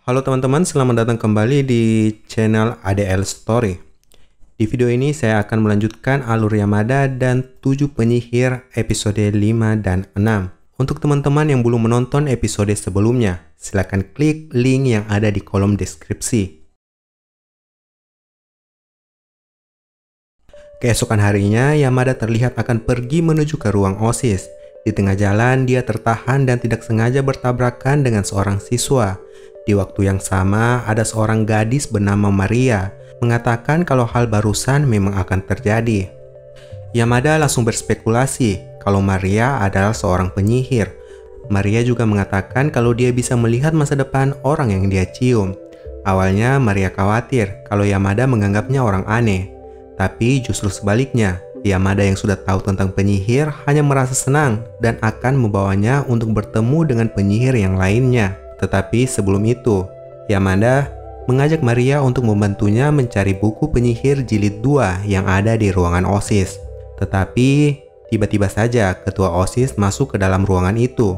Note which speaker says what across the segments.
Speaker 1: Halo teman-teman, selamat datang kembali di channel ADL Story. Di video ini saya akan melanjutkan alur Yamada dan 7 penyihir episode 5 dan 6. Untuk teman-teman yang belum menonton episode sebelumnya, silakan klik link yang ada di kolom deskripsi. Keesokan harinya, Yamada terlihat akan pergi menuju ke ruang OSIS. Di tengah jalan, dia tertahan dan tidak sengaja bertabrakan dengan seorang siswa. Di waktu yang sama, ada seorang gadis bernama Maria mengatakan kalau hal barusan memang akan terjadi. Yamada langsung berspekulasi kalau Maria adalah seorang penyihir. Maria juga mengatakan kalau dia bisa melihat masa depan orang yang dia cium. Awalnya Maria khawatir kalau Yamada menganggapnya orang aneh. Tapi justru sebaliknya, Yamada yang sudah tahu tentang penyihir hanya merasa senang dan akan membawanya untuk bertemu dengan penyihir yang lainnya. Tetapi sebelum itu, Yamada mengajak Maria untuk membantunya mencari buku penyihir jilid 2 yang ada di ruangan OSIS. Tetapi tiba-tiba saja ketua OSIS masuk ke dalam ruangan itu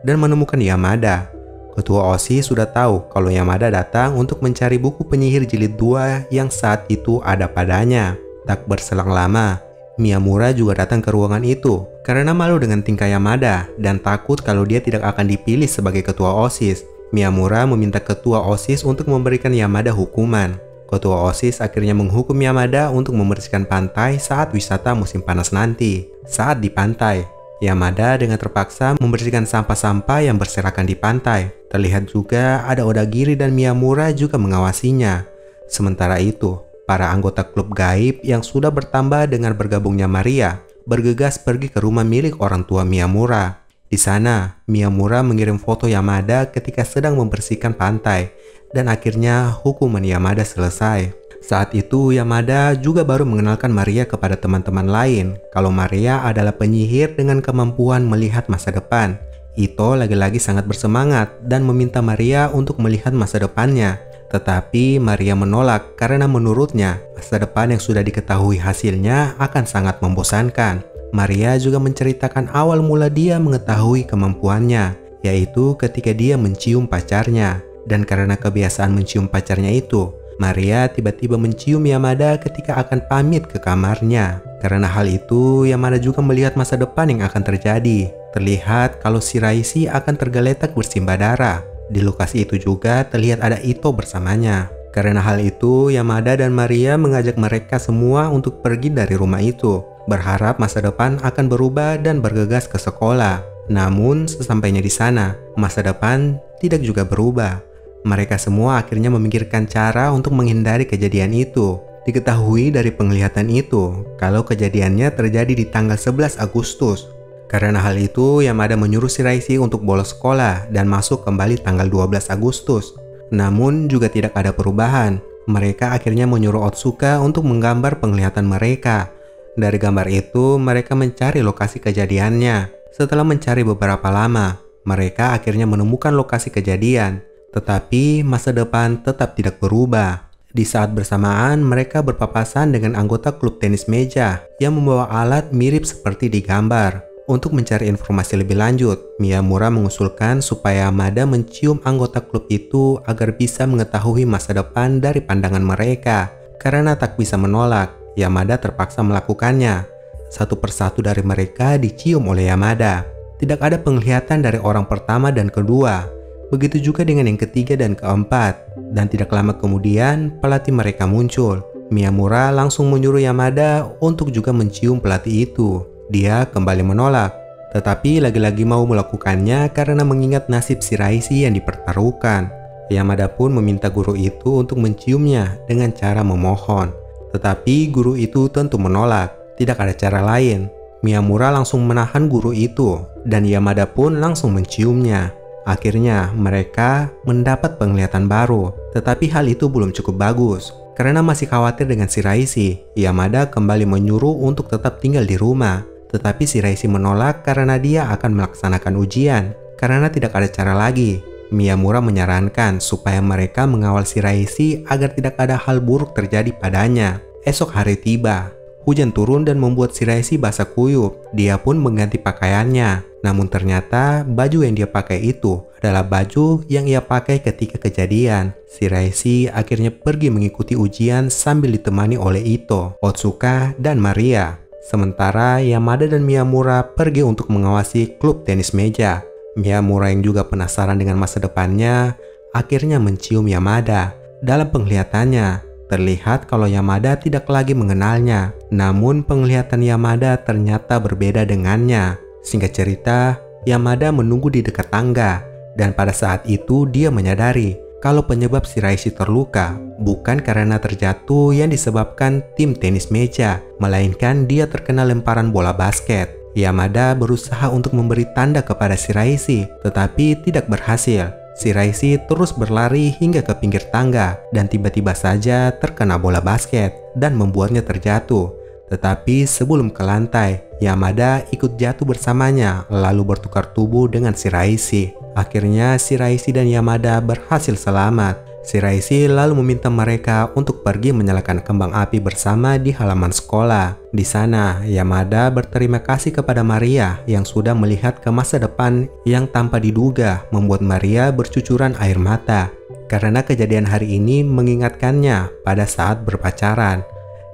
Speaker 1: dan menemukan Yamada. Ketua OSIS sudah tahu kalau Yamada datang untuk mencari buku penyihir jilid 2 yang saat itu ada padanya. Tak berselang lama, Miyamura juga datang ke ruangan itu karena malu dengan tingkah Yamada dan takut kalau dia tidak akan dipilih sebagai ketua OSIS. Miyamura meminta ketua OSIS untuk memberikan Yamada hukuman. Ketua OSIS akhirnya menghukum Yamada untuk membersihkan pantai saat wisata musim panas nanti. Saat di pantai, Yamada dengan terpaksa membersihkan sampah-sampah yang berserakan di pantai. Terlihat juga ada Odagiri dan Miyamura juga mengawasinya. Sementara itu, para anggota klub gaib yang sudah bertambah dengan bergabungnya Maria bergegas pergi ke rumah milik orang tua Miyamura. Di sana, Miyamura mengirim foto Yamada ketika sedang membersihkan pantai dan akhirnya hukuman Yamada selesai. Saat itu, Yamada juga baru mengenalkan Maria kepada teman-teman lain kalau Maria adalah penyihir dengan kemampuan melihat masa depan. Ito lagi-lagi sangat bersemangat dan meminta Maria untuk melihat masa depannya. Tetapi Maria menolak karena menurutnya masa depan yang sudah diketahui hasilnya akan sangat membosankan. Maria juga menceritakan awal mula dia mengetahui kemampuannya, yaitu ketika dia mencium pacarnya. Dan karena kebiasaan mencium pacarnya itu, Maria tiba-tiba mencium Yamada ketika akan pamit ke kamarnya. Karena hal itu, Yamada juga melihat masa depan yang akan terjadi. Terlihat kalau Shiraishi akan tergeletak bersimbah darah. Di lokasi itu juga terlihat ada Ito bersamanya. Karena hal itu, Yamada dan Maria mengajak mereka semua untuk pergi dari rumah itu, berharap masa depan akan berubah dan bergegas ke sekolah. Namun, sesampainya di sana, masa depan tidak juga berubah. Mereka semua akhirnya memikirkan cara untuk menghindari kejadian itu. Diketahui dari penglihatan itu, kalau kejadiannya terjadi di tanggal 11 Agustus. Karena hal itu, Yamada menyuruh Shiraishi untuk bolos sekolah dan masuk kembali tanggal 12 Agustus. Namun juga tidak ada perubahan. Mereka akhirnya menyuruh Otsuka untuk menggambar penglihatan mereka. Dari gambar itu, mereka mencari lokasi kejadiannya. Setelah mencari beberapa lama, mereka akhirnya menemukan lokasi kejadian. Tetapi masa depan tetap tidak berubah. Di saat bersamaan, mereka berpapasan dengan anggota klub tenis meja yang membawa alat mirip seperti di gambar. Untuk mencari informasi lebih lanjut, Miyamura mengusulkan supaya Yamada mencium anggota klub itu agar bisa mengetahui masa depan dari pandangan mereka. Karena tak bisa menolak, Yamada terpaksa melakukannya. Satu persatu dari mereka dicium oleh Yamada. Tidak ada penglihatan dari orang pertama dan kedua. Begitu juga dengan yang ketiga dan keempat. Dan tidak lama kemudian, pelatih mereka muncul. Miyamura langsung menyuruh Yamada untuk juga mencium pelatih itu. Dia kembali menolak, tetapi lagi-lagi mau melakukannya karena mengingat nasib Shiraishi yang dipertaruhkan. Yamada pun meminta guru itu untuk menciumnya dengan cara memohon. Tetapi guru itu tentu menolak, tidak ada cara lain. Miyamura langsung menahan guru itu, dan Yamada pun langsung menciumnya. Akhirnya mereka mendapat penglihatan baru, tetapi hal itu belum cukup bagus. Karena masih khawatir dengan Shiraishi, Yamada kembali menyuruh untuk tetap tinggal di rumah. Tetapi Shiraishi menolak karena dia akan melaksanakan ujian. Karena tidak ada cara lagi, Miyamura menyarankan supaya mereka mengawal Shiraishi agar tidak ada hal buruk terjadi padanya. Esok hari tiba. Hujan turun dan membuat Shiraishi basah kuyup. Dia pun mengganti pakaiannya. Namun ternyata baju yang dia pakai itu adalah baju yang ia pakai ketika kejadian. Shiraishi akhirnya pergi mengikuti ujian sambil ditemani oleh Ito, Otsuka, dan Maria. Sementara Yamada dan Miyamura pergi untuk mengawasi klub tenis meja. Miyamura yang juga penasaran dengan masa depannya akhirnya mencium Yamada. Dalam penglihatannya, terlihat kalau Yamada tidak lagi mengenalnya. Namun penglihatan Yamada ternyata berbeda dengannya. Singkat cerita, Yamada menunggu di dekat tangga. Dan pada saat itu dia menyadari kalau penyebab Shiraishi terluka bukan karena terjatuh yang disebabkan tim tenis meja, melainkan dia terkena lemparan bola basket. Yamada berusaha untuk memberi tanda kepada Shiraishi, tetapi tidak berhasil. Shiraishi terus berlari hingga ke pinggir tangga dan tiba-tiba saja terkena bola basket dan membuatnya terjatuh. Tetapi sebelum ke lantai, Yamada ikut jatuh bersamanya lalu bertukar tubuh dengan Shiraishi. Akhirnya Shiraishi dan Yamada berhasil selamat. Shiraishi lalu meminta mereka untuk pergi menyalakan kembang api bersama di halaman sekolah. Di sana, Yamada berterima kasih kepada Maria yang sudah melihat ke masa depan yang tanpa diduga membuat Maria bercucuran air mata. Karena kejadian hari ini mengingatkannya pada saat berpacaran.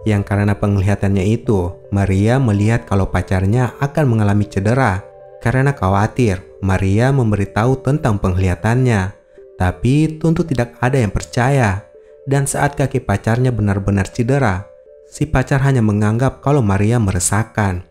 Speaker 1: Yang karena penglihatannya itu, Maria melihat kalau pacarnya akan mengalami cedera. Karena khawatir, Maria memberitahu tentang penglihatannya. Tapi tentu tidak ada yang percaya. Dan saat kaki pacarnya benar-benar cedera, si pacar hanya menganggap kalau Maria meresahkan.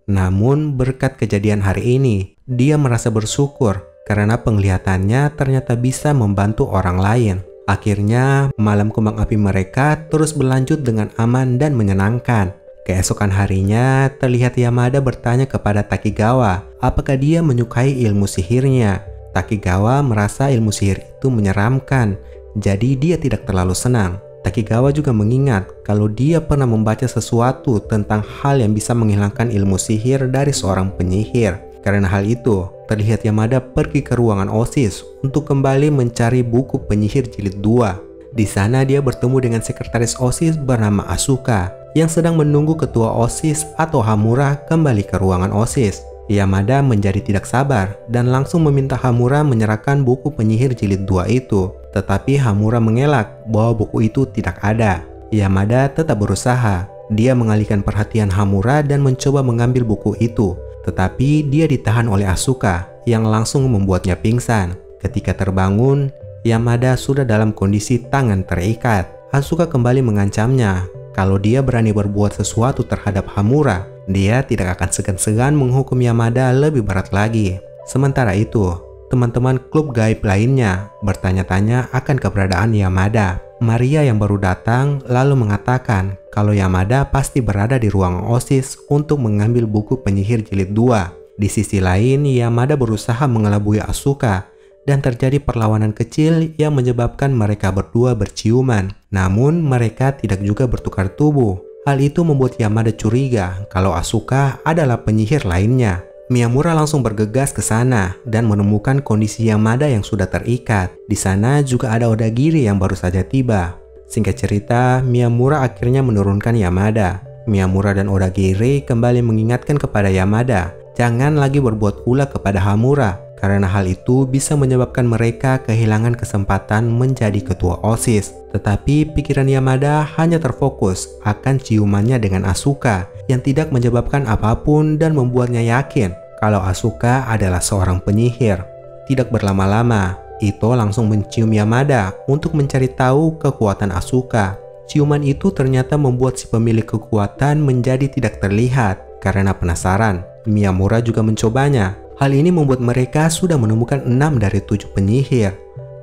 Speaker 1: Namun berkat kejadian hari ini, dia merasa bersyukur karena penglihatannya ternyata bisa membantu orang lain. Akhirnya, malam kembang api mereka terus berlanjut dengan aman dan menyenangkan. Keesokan harinya, terlihat Yamada bertanya kepada Takigawa apakah dia menyukai ilmu sihirnya. Takigawa merasa ilmu sihir itu menyeramkan, jadi dia tidak terlalu senang. Takigawa juga mengingat kalau dia pernah membaca sesuatu tentang hal yang bisa menghilangkan ilmu sihir dari seorang penyihir. Karena hal itu, terlihat Yamada pergi ke ruangan OSIS untuk kembali mencari buku penyihir jilid 2. Di sana dia bertemu dengan sekretaris OSIS bernama Asuka yang sedang menunggu ketua OSIS atau Hamura kembali ke ruangan OSIS. Yamada menjadi tidak sabar dan langsung meminta Hamura menyerahkan buku penyihir jilid 2 itu. Tetapi Hamura mengelak bahwa buku itu tidak ada. Yamada tetap berusaha. Dia mengalihkan perhatian Hamura dan mencoba mengambil buku itu. Tetapi dia ditahan oleh Asuka yang langsung membuatnya pingsan. Ketika terbangun, Yamada sudah dalam kondisi tangan terikat. Asuka kembali mengancamnya. Kalau dia berani berbuat sesuatu terhadap Hamura, dia tidak akan segan-segan menghukum Yamada lebih berat lagi. Sementara itu, teman-teman klub gaib lainnya bertanya-tanya akan keberadaan Yamada. Maria yang baru datang lalu mengatakan kalau Yamada pasti berada di ruang OSIS untuk mengambil buku penyihir jilid 2. Di sisi lain, Yamada berusaha mengelabui Asuka dan terjadi perlawanan kecil yang menyebabkan mereka berdua berciuman. Namun mereka tidak juga bertukar tubuh. Hal itu membuat Yamada curiga kalau Asuka adalah penyihir lainnya. Miyamura langsung bergegas ke sana dan menemukan kondisi Yamada yang sudah terikat. Di sana juga ada Odagiri yang baru saja tiba. Singkat cerita, Miyamura akhirnya menurunkan Yamada. Miyamura dan Odagiri kembali mengingatkan kepada Yamada, jangan lagi berbuat ulah kepada Hamura, karena hal itu bisa menyebabkan mereka kehilangan kesempatan menjadi ketua OSIS. Tetapi pikiran Yamada hanya terfokus akan ciumannya dengan Asuka yang tidak menyebabkan apapun dan membuatnya yakin kalau Asuka adalah seorang penyihir. Tidak berlama-lama, Ito langsung mencium Yamada untuk mencari tahu kekuatan Asuka. Ciuman itu ternyata membuat si pemilik kekuatan menjadi tidak terlihat. Karena penasaran, Miyamura juga mencobanya. Hal ini membuat mereka sudah menemukan 6 dari 7 penyihir.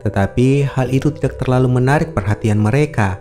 Speaker 1: Tetapi hal itu tidak terlalu menarik perhatian mereka.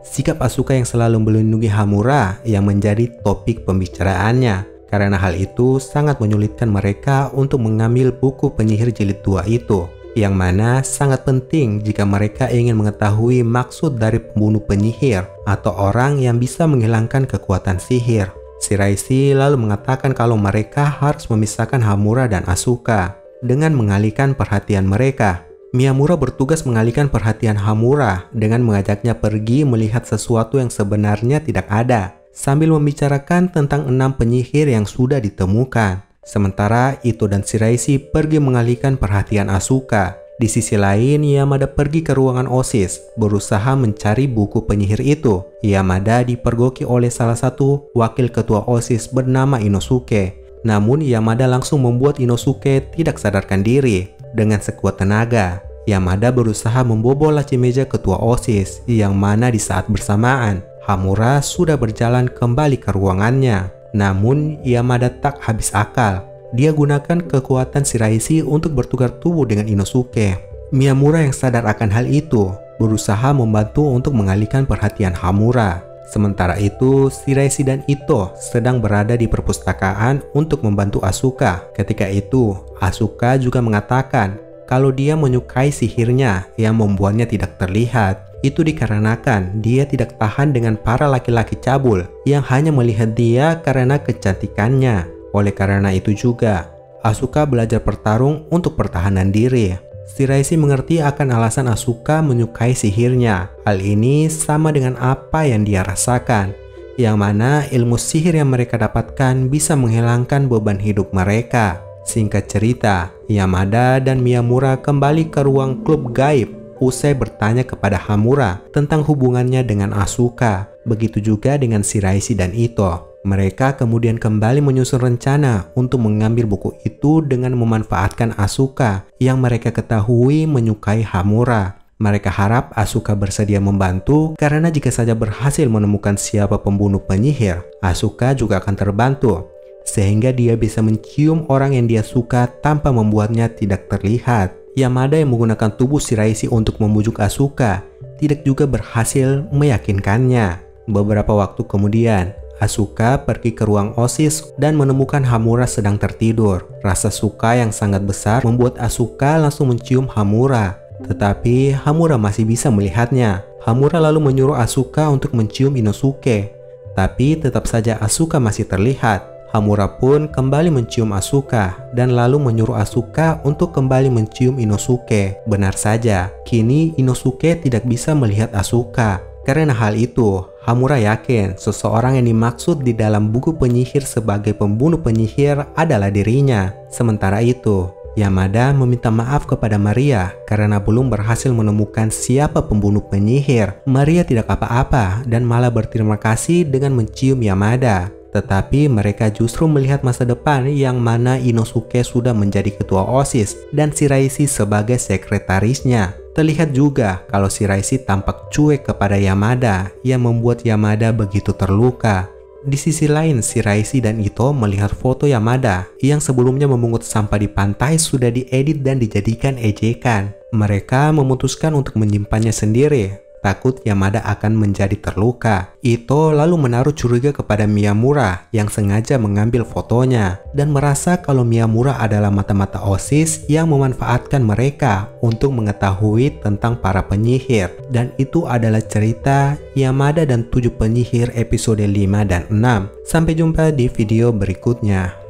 Speaker 1: Sikap Asuka yang selalu melindungi Hamura yang menjadi topik pembicaraannya. Karena hal itu sangat menyulitkan mereka untuk mengambil buku penyihir jilid 2 itu. Yang mana sangat penting jika mereka ingin mengetahui maksud dari pembunuh penyihir atau orang yang bisa menghilangkan kekuatan sihir. Shiraishi lalu mengatakan kalau mereka harus memisahkan Hamura dan Asuka dengan mengalihkan perhatian mereka. Miyamura bertugas mengalihkan perhatian Hamura dengan mengajaknya pergi melihat sesuatu yang sebenarnya tidak ada. sambil membicarakan tentang 6 penyihir yang sudah ditemukan. Sementara Ito dan Shiraishi pergi mengalihkan perhatian Asuka. Di sisi lain, Yamada pergi ke ruangan OSIS, berusaha mencari buku penyihir itu. Yamada dipergoki oleh salah satu wakil ketua OSIS bernama Inosuke. Namun Yamada langsung membuat Inosuke tidak sadarkan diri. Dengan sekuat tenaga, Yamada berusaha membobol laci meja ketua OSIS, yang mana di saat bersamaan, Hamura sudah berjalan kembali ke ruangannya. Namun Yamada tak habis akal. Dia gunakan kekuatan Shiraishi untuk bertukar tubuh dengan Inosuke. Miyamura yang sadar akan hal itu berusaha membantu untuk mengalihkan perhatian Hamura. Sementara itu, Shiraishi dan Ito sedang berada di perpustakaan untuk membantu Asuka. Ketika itu, Asuka juga mengatakan kalau dia menyukai sihirnya yang membuatnya tidak terlihat. Itu dikarenakan dia tidak tahan dengan para laki-laki cabul yang hanya melihat dia karena kecantikannya. Oleh karena itu juga, Asuka belajar bertarung untuk pertahanan diri. Shiraishi mengerti akan alasan Asuka menyukai sihirnya. Hal ini sama dengan apa yang dia rasakan, yang mana ilmu sihir yang mereka dapatkan bisa menghilangkan beban hidup mereka. Singkat cerita, Yamada dan Miyamura kembali ke ruang klub gaib usai bertanya kepada Hamura tentang hubungannya dengan Asuka. Begitu juga dengan Shiraishi dan Ito. Mereka kemudian kembali menyusun rencana untuk mengambil buku itu dengan memanfaatkan Asuka yang mereka ketahui menyukai Hamura. Mereka harap Asuka bersedia membantu karena jika saja berhasil menemukan siapa pembunuh penyihir, Asuka juga akan terbantu. Sehingga dia bisa mencium orang yang dia suka tanpa membuatnya tidak terlihat. Yamada yang menggunakan tubuh Shiraishi untuk membujuk Asuka tidak juga berhasil meyakinkannya. Beberapa waktu kemudian, Asuka pergi ke ruang OSIS dan menemukan Hamura sedang tertidur. Rasa suka yang sangat besar membuat Asuka langsung mencium Hamura. Tetapi Hamura masih bisa melihatnya. Hamura lalu menyuruh Asuka untuk mencium Inosuke. Tapi tetap saja Asuka masih terlihat. Hamura pun kembali mencium Asuka dan lalu menyuruh Asuka untuk kembali mencium Inosuke. Benar saja, kini Inosuke tidak bisa melihat Asuka. Karena hal itu, Hamura yakin seseorang yang dimaksud di dalam buku penyihir sebagai pembunuh penyihir adalah dirinya. Sementara itu, Yamada meminta maaf kepada Maria karena belum berhasil menemukan siapa pembunuh penyihir. Maria tidak apa-apa dan malah berterima kasih dengan mencium Yamada. Tetapi mereka justru melihat masa depan yang mana Inosuke sudah menjadi ketua OSIS dan Shiraishi sebagai sekretarisnya. Terlihat juga kalau Shiraishi tampak cuek kepada Yamada yang membuat Yamada begitu terluka. Di sisi lain, Shiraishi dan Ito melihat foto Yamada yang sebelumnya memungut sampah di pantai sudah diedit dan dijadikan ejekan. Mereka memutuskan untuk menyimpannya sendiri, takut Yamada akan menjadi terluka. Ito lalu menaruh curiga kepada Miyamura yang sengaja mengambil fotonya dan merasa kalau Miyamura adalah mata-mata OSIS yang memanfaatkan mereka untuk mengetahui tentang para penyihir. Dan itu adalah cerita Yamada dan 7 penyihir episode 5 dan 6. Sampai jumpa di video berikutnya.